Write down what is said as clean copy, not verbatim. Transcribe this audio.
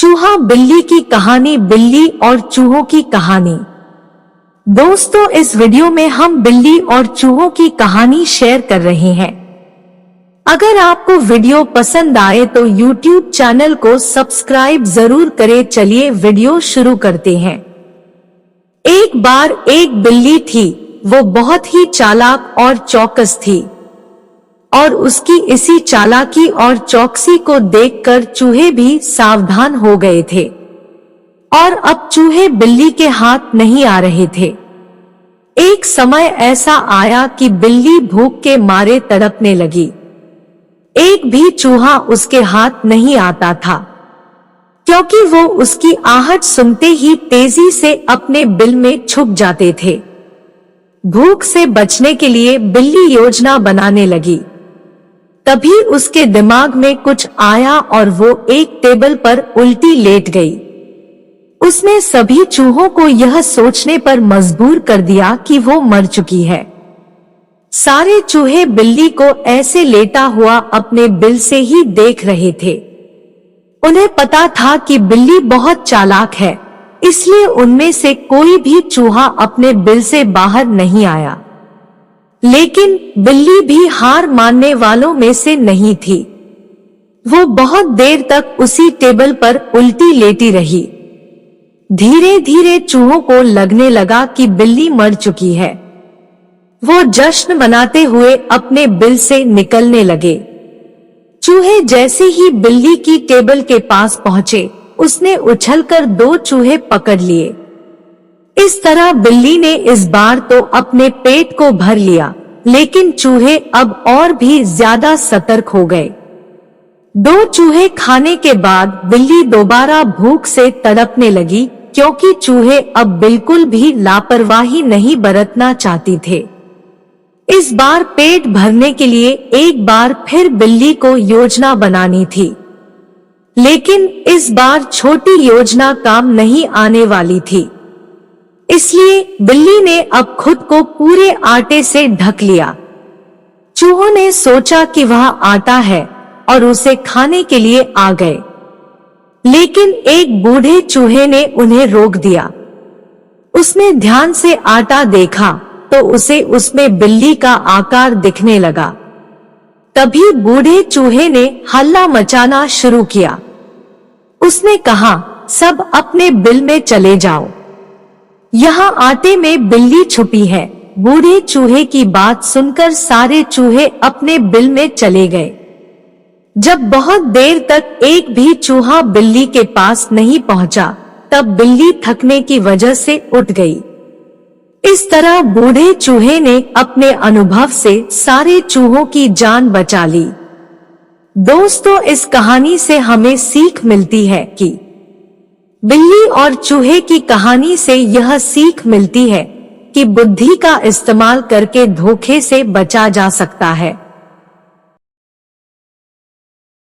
चूहा बिल्ली की कहानी, बिल्ली और चूहों की कहानी। दोस्तों, इस वीडियो में हम बिल्ली और चूहों की कहानी शेयर कर रहे हैं। अगर आपको वीडियो पसंद आए तो YouTube चैनल को सब्सक्राइब जरूर करें। चलिए वीडियो शुरू करते हैं। एक बार एक बिल्ली थी, वो बहुत ही चालाक और चौकस थी और उसकी इसी चालाकी और चौकसी को देखकर चूहे भी सावधान हो गए थे और अब चूहे बिल्ली के हाथ नहीं आ रहे थे। एक समय ऐसा आया कि बिल्ली भूख के मारे तड़पने लगी। एक भी चूहा उसके हाथ नहीं आता था, क्योंकि वो उसकी आहट सुनते ही तेजी से अपने बिल में छुप जाते थे। भूख से बचने के लिए बिल्ली योजना बनाने लगी। तभी उसके दिमाग में कुछ आया और वो एक टेबल पर उल्टी लेट गई। उसने सभी चूहों को यह सोचने पर मजबूर कर दिया कि वो मर चुकी है। सारे चूहे बिल्ली को ऐसे लेटा हुआ अपने बिल से ही देख रहे थे। उन्हें पता था कि बिल्ली बहुत चालाक है, इसलिए उनमें से कोई भी चूहा अपने बिल से बाहर नहीं आया। लेकिन बिल्ली भी हार मानने वालों में से नहीं थी। वो बहुत देर तक उसी टेबल पर उल्टी लेटी रही। धीरे धीरे चूहों को लगने लगा कि बिल्ली मर चुकी है। वो जश्न मनाते हुए अपने बिल से निकलने लगे। चूहे जैसे ही बिल्ली की टेबल के पास पहुंचे, उसने उछलकर 2 चूहे पकड़ लिए। इस तरह बिल्ली ने इस बार तो अपने पेट को भर लिया, लेकिन चूहे अब और भी ज्यादा सतर्क हो गए। 2 चूहे खाने के बाद बिल्ली दोबारा भूख से तड़पने लगी, क्योंकि चूहे अब बिल्कुल भी लापरवाही नहीं बरतना चाहती थे। इस बार पेट भरने के लिए एक बार फिर बिल्ली को योजना बनानी थी, लेकिन इस बार छोटी योजना काम नहीं आने वाली थी। इसलिए बिल्ली ने अब खुद को पूरे आटे से ढक लिया। चूहों ने सोचा कि वह आटा है और उसे खाने के लिए आ गए, लेकिन एक बूढ़े चूहे ने उन्हें रोक दिया। उसने ध्यान से आटा देखा तो उसे उसमें बिल्ली का आकार दिखने लगा। तभी बूढ़े चूहे ने हल्ला मचाना शुरू किया। उसने कहा, सब अपने बिल में चले जाओ, यहाँ आटे में बिल्ली छुपी है। बूढ़े चूहे की बात सुनकर सारे चूहे अपने बिल में चले गए। जब बहुत देर तक एक भी चूहा बिल्ली के पास नहीं पहुंचा, तब बिल्ली थकने की वजह से उठ गई। इस तरह बूढ़े चूहे ने अपने अनुभव से सारे चूहों की जान बचा ली। दोस्तों, इस कहानी से हमें सीख मिलती है कि बिल्ली और चूहे की कहानी से यह सीख मिलती है कि बुद्धि का इस्तेमाल करके धोखे से बचा जा सकता है।